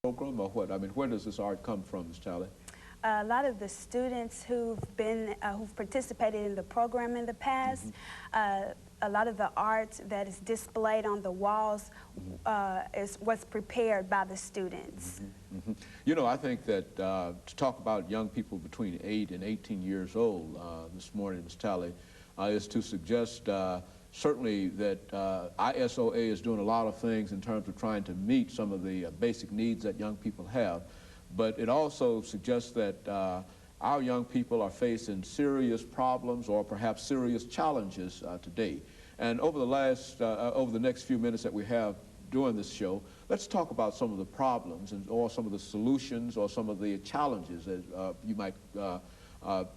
program or what? I mean, where does this art come from, Ms. Talley? A lot of the students who've participated in the program in the past, a lot of the art that is displayed on the walls was prepared by the students. You know, I think that to talk about young people between 8 and 18 years old this morning, Ms. Talley, is to suggest certainly that ISOA is doing a lot of things in terms of trying to meet some of the basic needs that young people have. But it also suggests that our young people are facing serious problems or perhaps serious challenges today. And over the next few minutes that we have during this show, let's talk about some of the problems or some of the solutions or some of the challenges that you might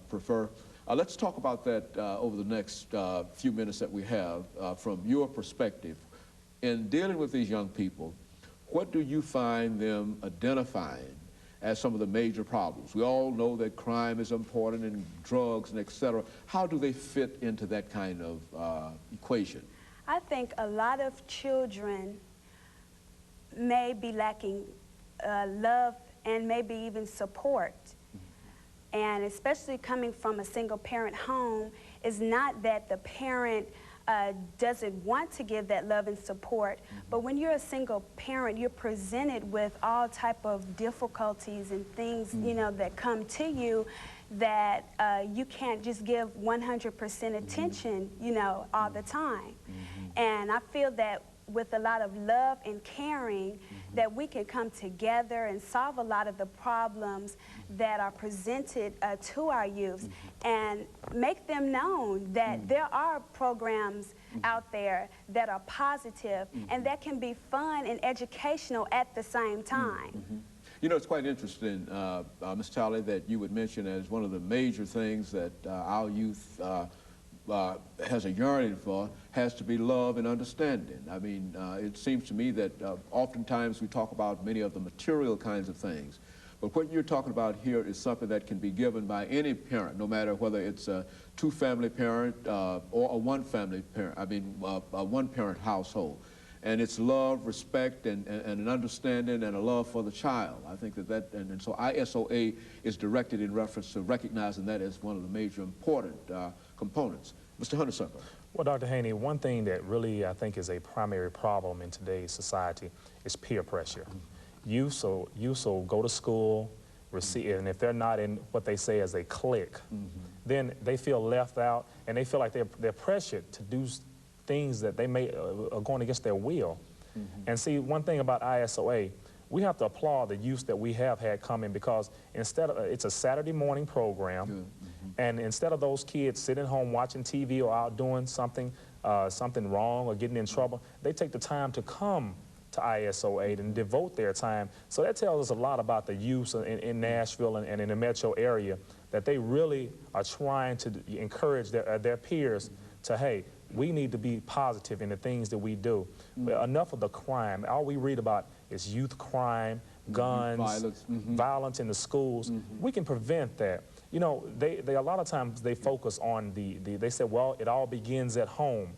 prefer. Let's talk about that over the next few minutes that we have from your perspective. In dealing with these young people, what do you find them identifying as some of the major problems? We all know that crime is important and drugs and et cetera. How do they fit into that kind of equation? I think a lot of children may be lacking love and maybe even support. And especially coming from a single-parent home, is not that the parent doesn't want to give that love and support, but when you're a single parent, you're presented with all type of difficulties and things, you know, that come to you that you can't just give 100% attention, you know, all the time. And I feel that with a lot of love and caring, that we can come together and solve a lot of the problems that are presented to our youth and make them known that there are programs out there that are positive and that can be fun and educational at the same time. You know, it's quite interesting, Ms. Talley, that you would mention as one of the major things that our youth has a yearning for, has to be love and understanding. I mean, it seems to me that oftentimes we talk about many of the material kinds of things, but what you're talking about here is something that can be given by any parent, no matter whether it's a two-family parent or a one-family parent, I mean, a one-parent household. And it's love, respect, and an understanding and a love for the child. I think and so ISOA is directed in reference to recognizing that as one of the major important components. Mr. Honeysucker. Well, Dr. Haney, one thing that really I think is a primary problem in today's society is peer pressure. Youth will go to school, receive, and if they're not in what they say as a clique, then they feel left out, and they feel like they're pressured to do things that they may are going against their will. And see, one thing about ISOA, we have to applaud the youth that we have had come in, because instead of, it's a Saturday morning program, and instead of those kids sitting home watching TV or out doing something wrong or getting in trouble, they take the time to come to ISOA and devote their time. So that tells us a lot about the youth in Nashville and in the metro area, that they really are trying to encourage their peers to, hey, we need to be positive in the things that we do. Enough of the crime. All we read about is youth crime, guns, violence in the schools. We can prevent that. You know, they a lot of times they focus on they say, well, it all begins at home.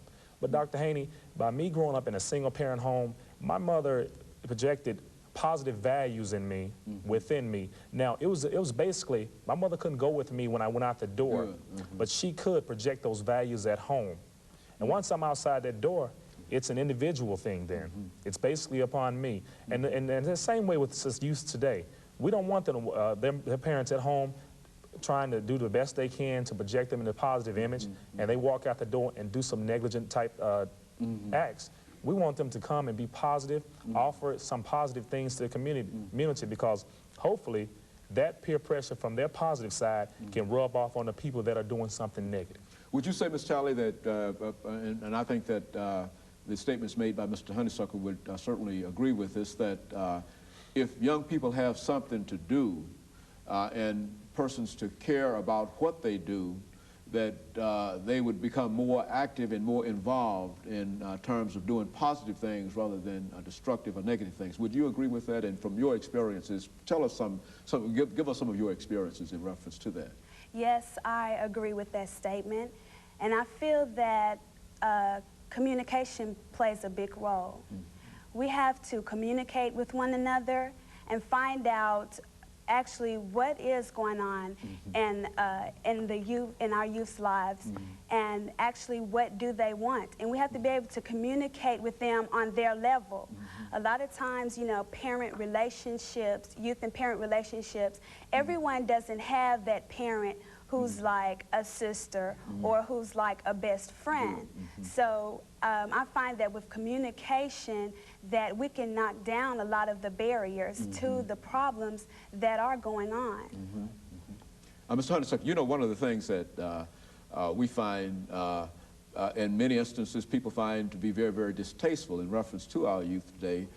But Dr. Haney, by me growing up in a single-parent home, my mother projected positive values in me, within me. Now, it was basically, my mother couldn't go with me when I went out the door, but she could project those values at home. And once I'm outside that door, it's an individual thing then. It's basically upon me. And the same way with youth today. We don't want them, their parents at home trying to do the best they can to project them in a positive image, and they walk out the door and do some negligent type acts. We want them to come and be positive, offer some positive things to the community, because hopefully that peer pressure from their positive side can rub off on the people that are doing something negative. Would you say, Ms. Talley, that, and I think that the statements made by Mr. Honeysucker would certainly agree with this, that if young people have something to do and persons to care about what they do, that they would become more active and more involved in terms of doing positive things rather than destructive or negative things. Would you agree with that? And from your experiences, tell us give us some of your experiences in reference to that. Yes, I agree with that statement. And I feel that communication plays a big role. We have to communicate with one another and find out actually what is going on in our youth's lives, and actually what do they want, and we have to be able to communicate with them on their level. A lot of times, you know, parent relationships, youth and parent relationships, everyone doesn't have that parent who's like a sister or who's like a best friend. So I find that with communication that we can knock down a lot of the barriers to the problems that are going on. Mr. Honeysucker, you know, one of the things that we find in many instances people find to be very, very distasteful in reference to our youth today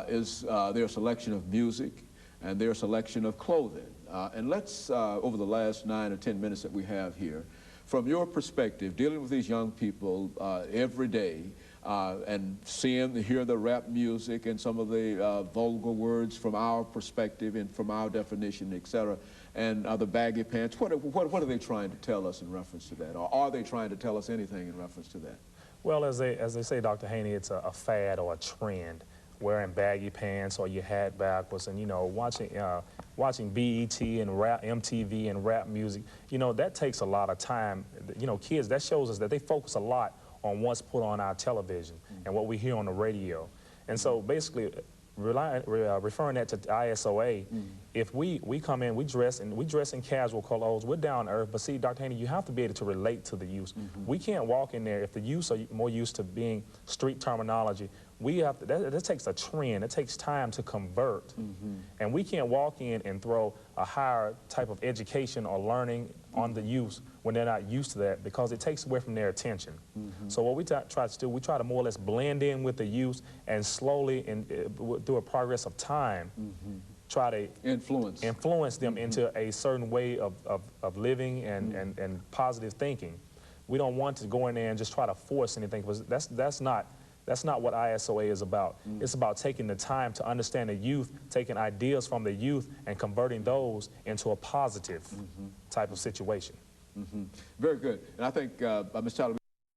is their selection of music and their selection of clothing. And let's, over the last 9 or 10 minutes that we have here, from your perspective, dealing with these young people every day, and hear the rap music and some of the vulgar words from our perspective and from our definition, etc., and the baggy pants, what are they trying to tell us in reference to that? Or are they trying to tell us anything in reference to that? Well, as they say, Dr. Haney, it's a fad or a trend. Wearing baggy pants or your hat backwards, and, you know, watching BET and rap, MTV and rap music, you know, that takes a lot of time. You know, kids, that shows us that they focus a lot on what's put on our television and what we hear on the radio. And so basically, referring that to ISOA, if we come in, we dress in casual clothes, we're down to earth, but see, Dr. Haney, you have to be able to relate to the youth. We can't walk in there, if the youth are more used to being street terminology, we have to, that takes a trend, it takes time to convert. And we can't walk in and throw a higher type of education or learning on the youth when they're not used to that, because it takes away from their attention. So what we try to do, we try to more or less blend in with the youth and slowly, and through a progress of time, try to influence them into a certain way of living and positive thinking. We don't want to go in there and just try to force anything, because that's not what ISOA is about. It's about taking the time to understand the youth, taking ideas from the youth and converting those into a positive type of situation. Very good. And I think, Ms. Tyler,